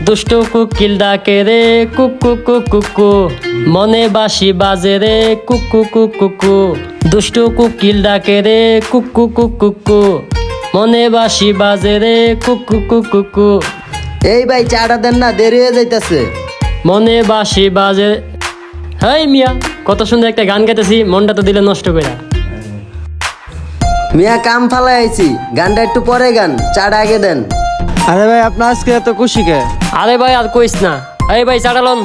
দুষ্ট কুকিল ডাকে রে কুকু কুকু, মনে বাঁশি বাজে রে কুকু কুকু, দুষ্ট কুকিল ডাকে রে কুকু কুকু, মনে বাঁশি বাজে রে কুকু কুকু। এই ভাই চাটা দেন না, দেরি হয়ে যাইতেছে। মনে বাঁশি বাজে। হাই মিয়া, কত সুন্দর একটা গান গাইতেছি, মনটা তো দিলে নষ্ট করে। মিয়া কাম ফালাই আইছি, গানটা একটু পরে গান, চাটা আগে দেন। আরে ভাই আপনার আজকে এত খুশি কে? আরে ভাই আর কইস না। এই ভাই চাটালন,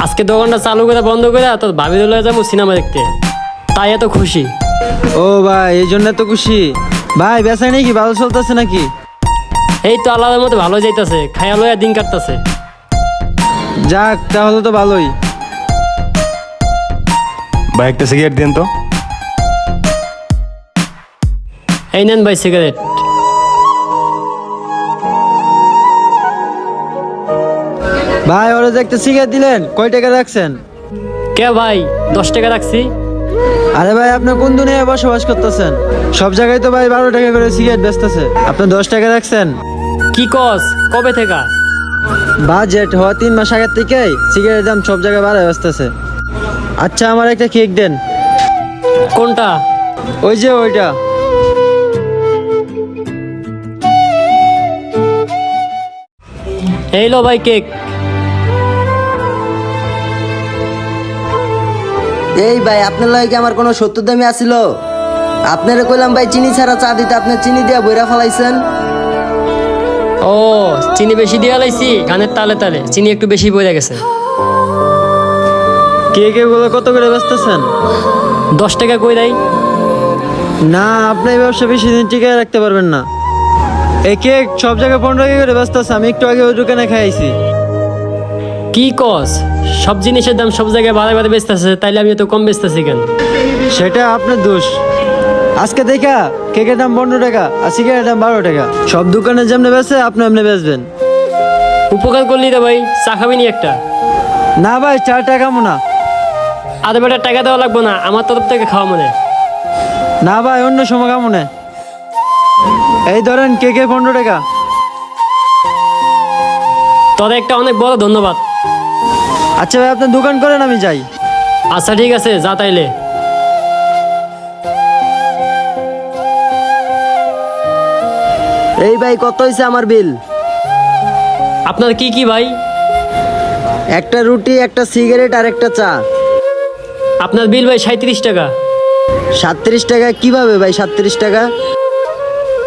আজকে দোকানটা চালু করে বন্ধ করে তোর ভাবি লয়ে যাবো সিনেমা দেখতে, তাই এত খুশি। ও ভাই এই জন্য এত খুশি? ভাই বেচা নাকি ভালো চলতেছে নাকি? এই তো আল্লাহর মতো ভালো যাইতাছে, খায়া লয়া দিন কাটতাছে। যাক তাহলে তো ভালোই। ভাই একটা সিগারেট দেন তো। এই নেন ভাই সিগারেট। ভাই ওরা যে একটা সিগারেট দিলেন, কয় টাকা রাখছেন? কে ভাই, 10 টাকা রাখছি। আরে ভাই আপনি কোন দুনিয়ায় বসবাস করতেছেন? সব জায়গায় তো ভাই 12 টাকা করে সিগারেট বেচতেছে, আপনি 10 টাকা রাখছেন। কি কস, কবে থেকে? বাজেট হওয়া 3 মাস আগের থেকেই সিগারেটের দাম সব জায়গায় বাড়ায় আসতেছে। আচ্ছা আমার একটা কেক দেন। কোনটা? ওই যে ওইটা। এই লো ভাই কেক। এই ভাই আপনার লাগে কি আমার কোনো সত্তর দামি আসিল? আপনারে কইলাম ভাই চিনি ছাড়া চা দিতে, আপনি চিনি দিয়া বইরা ফেলাইছেন। ও চিনি বেশি দিয়ে লাইছি, গানের তালে তালে চিনি একটু বেশি বইয়া গেছে। কেক এগুলো কত করে বেচতেছেন? 10 টাকা কই দেয়? না আপনি এই ব্যবসা বেশি দিন টিকিয়ে রাখতে পারবেন না। এই কেক সব জায়গায় 15 টাকা করে বেচতেছে, আমি একটু আগে ওই দোকানে খাইছি। কি কস, সব জিনিসের দাম সব জায়গায় বাড়ায় বাড়ায় বেচতেছে, তাইলে আমি তো কম বেচতেছি কেন? সেটা আপনার দোষ। আজকে দেখা কেকের দাম 15 টাকা আর সিগারেটের দাম 12 টাকা। সব দোকানে যেমনি বেচে আপনি এমনি বেচবেন। উপকার করলি রে ভাই, চা খাবি নি একটা? না ভাই 4 টাকা না। আধা বেটার টাকা দেওয়া লাগবে না, আমার তরফ থেকে খাওয়া মনে। না ভাই অন্য সময় কামনে। এই ধরেন কেকে 15 টাকা। তোর একটা অনেক বড় ধন্যবাদ। আচ্ছা ভাই আপনি দোকান করেন, আমি যাই। আচ্ছা ঠিক আছে, যা তাইলে। এই ভাই কত হয়েছে আমার বিল? আপনার কি কি ভাই? একটা রুটি, একটা সিগারেট আর একটা চা। আপনার বিল ভাই 37 টাকা। 37 টাকা কিভাবে ভাই? 37 টাকা?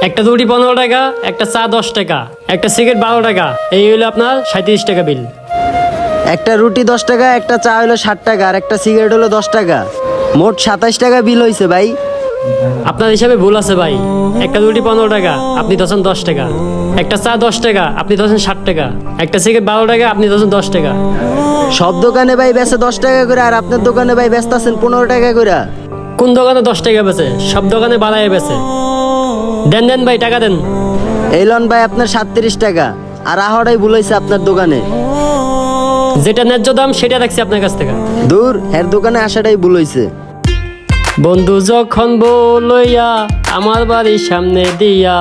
একটা রুটি 15 টাকা, একটা চা 10 টাকা, একটা সিগারেট 12 টাকা, এই হলো আপনার 37 টাকা বিল। একটা রুটি 10 টাকা, একটা চা হলো 60 টাকা আর একটা সিগারেট হলো 10 টাকা, মোট 27 টাকা বিল হয়েছে ভাই। আপনার হিসাবে ভুল আছে ভাই। একটা রুটি 15 টাকা, আপনি ধরছেন 10 টাকা, একটা চা 10 টাকা, আপনি ধরছেন 60 টাকা, একটা সিগারেট 12 টাকা, আপনি ধরছেন 10 টাকা। সব দোকানে ভাই বেচে 10 টাকা করে, আর আপনার দোকানে ভাই বেচতেছেন 15 টাকা করে। কোন দোকানে 10 টাকা বেচে? সব দোকানে বাড়ায় বেচে। দেন দেন ভাই, টাকা দেন। এই লন ভাই আপনার 37 টাকা, আর আহড়াই ভুল হয়েছে আপনার দোকানে। যেটা ন্যায্য দাম সেটা রাখছি আপনার কাছ থেকে। দূর, হের দোকানে আসাটাই ভুল হয়েছে। বন্ধু যখন বলইয়া আমার বাড়ির সামনে দিয়া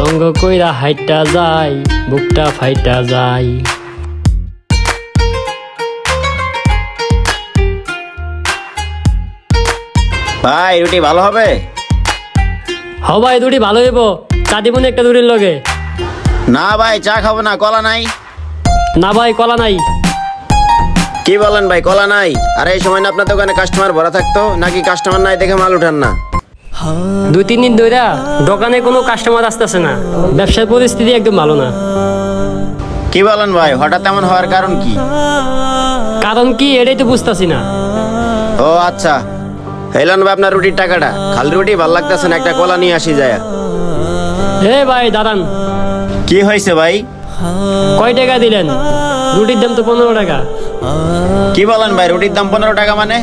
রঙ্গ কইরা হাইটা যায়, বুকটা ফাইটা যায়। ভাই রুটি ভালো হবে? হ ভাই, দুটি ভালো হইব। চা দিবনি একটা দুটির লগে? না ভাই চা খাবো না, কলা নাই? না ভাই, কলা নাই। কি বলেন ভাই, কলা নাই? আর এই সময় না আপনার দোকানে কাস্টমার ভরা থাকতো, নাকি কাস্টমার নাই দেখে মাল উঠান না? 2-3 দিন ধরে দোকানে কোনো কাস্টমার আসতেছে না, ব্যবসার পরিস্থিতি একদম ভালো না। কি বলেন ভাই, হঠাৎ এমন হওয়ার কারণ কি? কারণ কি এটাই তো বুঝতেছি না। ও আচ্ছা, হেলান ভাই আপনার রুটির টাকাটা, খালি রুটি ভাল লাগতেছে না, একটা কলা নিয়ে আসি যায়। হে ভাই দাঁড়ান। কি হয়েছে ভাই? কয় টাকা দিলেন? রুটির দাম তো 15 টাকা। কি বলেন ভাই, রুটির দাম 15 টাকা মানে?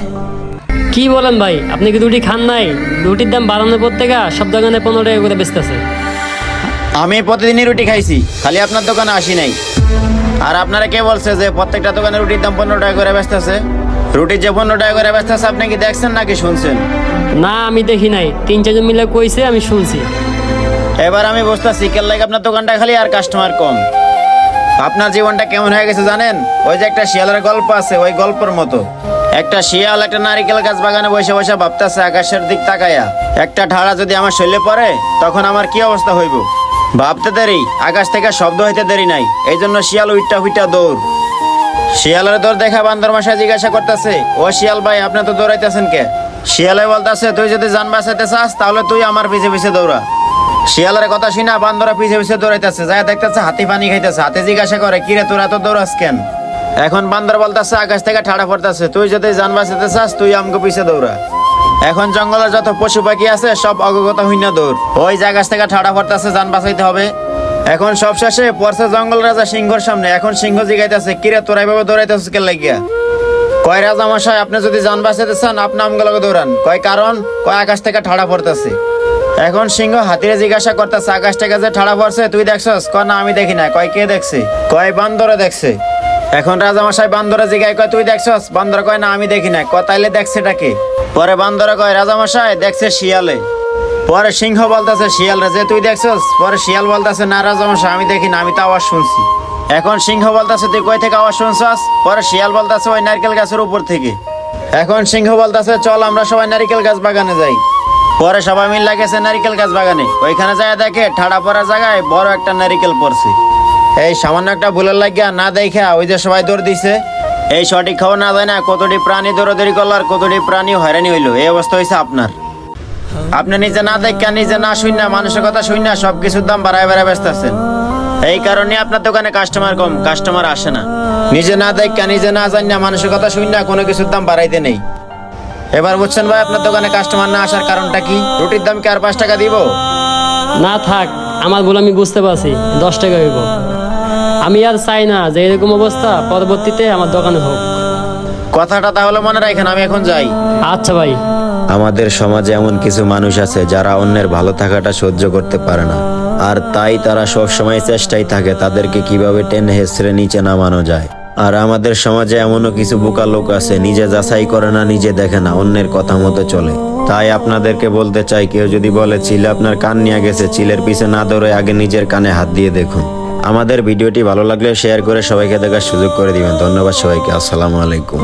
কি বলেন ভাই, আপনি কি রুটি খান নাই? রুটির দাম বাড়ানোর পর থেকে সব দোকানে 15 টাকা করে বেচতেছে। আমি প্রতিদিনই রুটি খাইছি, খালি আপনার দোকানে আসি নাই। আর আপনারা কে বলছে যে প্রত্যেকটা দোকানে রুটির দাম 15 টাকা করে বেচতেছে? রুটির যে 15 টাকা করে বেচতেছে আপনি কি দেখছেন নাকি শুনছেন? না আমি দেখি নাই, 3-4 জন মিলে কইছে, আমি শুনছি। এবার আমি বুঝতেছি কেন লাগে আপনার দোকানটা খালি আর কাস্টমার কম। আপনার জীবনটা কেমন হয়ে গেছে জানেন? ওই যে একটা শিয়ালের গল্প আছে, ওই গল্পের মতো। একটা শিয়াল একটা নারিকেল গাছ বাগানে বসে বসে ভাবতেছে আকাশের দিক তাকায়া, একটা ঢাড়া যদি আমার শরীরে পড়ে তখন আমার কি অবস্থা হইব। ভাবতে দেরি, আকাশ থেকে শব্দ হইতে দেরি নাই, এই জন্য শিয়াল উইটা হুইটা দৌড়। শিয়ালের দৌড় দেখা বান্দর মশাই জিজ্ঞাসা করতেছে, ও শিয়াল ভাই আপনি তো দৌড়াইতেছেন কে? শিয়ালে বলতেছে, তুই যদি জান বাঁচাতে চাস তাহলে তুই আমার পিছে পিছে দৌড়া। শিয়ালের কথা শুনা বান্দরা পিছে পিছে দৌড়াইতেছে, যায় দেখতেছে হাতি পানি খাইতেছে। হাতি জিজ্ঞাসা করে, কিরে তোরা তো দৌড়াস কেন? এখন বান্দর বলতেছে, আকাশ থেকে ঠাড়া পড়তেছে, তুই যদি জান বাঁচাতে চাস তুই আমাকে পিছে দৌড়া। এখন জঙ্গলের যত পশু পাখি আছে সব অগগত হইনা দৌড়, ওই জায়গাছ থেকে ঠাড়া পড়তেছে, জান বাঁচাইতে হবে। এখন সব শেষে পড়ছে জঙ্গল রাজা সিংহর সামনে। এখন সিংহ জিগাইতেছে, কিরে তোরা এভাবে দৌড়াইতেছিস কে লাগিয়া? কয় রাজা মশাই আপনি যদি জান বাঁচাতে চান আপনি আমগুলোকে দৌড়ান। কয় কারণ? কয় আকাশ থেকে ঠাড়া পড়তেছে। এখন সিংহ হাতিরে জিজ্ঞাসা করতেছে, আকাশ থেকে যে ঠাড়া পড়ছে তুই দেখছস? কয় না আমি দেখি না। কয় কে দেখছে? কয় বান্দরে দেখছে। এখন রাজা মশাই বান্দরে জিগায়, কয় তুই দেখছস? বান্দর কয় না আমি দেখি না। কয় তাইলে দেখছেটা কে? পরে বান্দরে কয়, রাজা মশাই দেখছে শিয়ালে। পরে সিংহ বলতেছে, শিয়াল রে যে তুই দেখছস? পরে শিয়াল বলতেছে, না রাজা মশাই আমি দেখি না, আমি তো আওয়াজ শুনছি। এখন সিংহ বলতেছে, তুই কই থেকে আওয়াজ শুনছস? পরে শিয়াল বলতেছে, ওই নারকেল গাছের উপর থেকে। এখন সিংহ বলতেছে, চল আমরা সবাই নারকেল গাছ বাগানে যাই। পরে সবাই মিল গেছে নারকেল গাছ বাগানে। ওইখানে যায় দেখে ঠাড়া পড়ার জায়গায় বড় একটা নারকেল পড়ছে। এই সামান্য একটা ভুলের লাগিয়া না দেখা ওই যে সবাই দৌড় দিছে। এই সঠিক খবর না যায় না কতটি প্রাণী দৌড়াদৌড়ি করলো আর কতটি প্রাণী হয়রানি হইলো। এই অবস্থা হয়েছে আপনার। আপনি নিজে না দেখা নিজে না শুন না মানুষের কথা শুন না সবকিছুর দাম বাড়ায় বাড়ায় ব্যস্ত আছেন। এই কারণে আপনার দোকানে কাস্টমার কম, কাস্টমার আসে না। নিজে না দেখা নিজে না জান না মানুষের কথা শুন না কোনো কিছুর দাম বাড়াইতে নেই। এবার বুঝছেন ভাই আপনার দোকানে কাস্টমার না আসার কারণটা কি? রুটির দাম কি আর 5 টাকা দিব? না থাক, আমার ভুল আমি বুঝতে পারছি, 10 টাকা হইব। আমি আর চাই না যে এরকম অবস্থা পরবর্তীতে আমার দোকানে হোক। কথাটা তাহলে মনে রাখেন, আমি এখন যাই। আচ্ছা ভাই। আমাদের সমাজে এমন কিছু মানুষ আছে যারা অন্যের ভালো থাকাটা সহ্য করতে পারে না, আর তাই তারা সব সময় চেষ্টায় থাকে তাদেরকে কিভাবে টেনে হেসড়ে নিচে নামানো যায়। আর আমাদের সমাজে এমনও কিছু বোকা লোক আছে, নিজে যাচাই করে না, নিজে দেখে না, অন্যের কথা মতো চলে। তাই আপনাদেরকে বলতে চাই, কেউ যদি বলে চিলে আপনার কান নিয়ে গেছে, চিলের পিছে না দৌড়ে আগে নিজের কানে হাত দিয়ে দেখুন। আমাদের ভিডিওটি ভালো লাগলে শেয়ার করে সবাইকে দেখার সুযোগ করে দিবেন। ধন্যবাদ সবাইকে। আসসালামু আলাইকুম।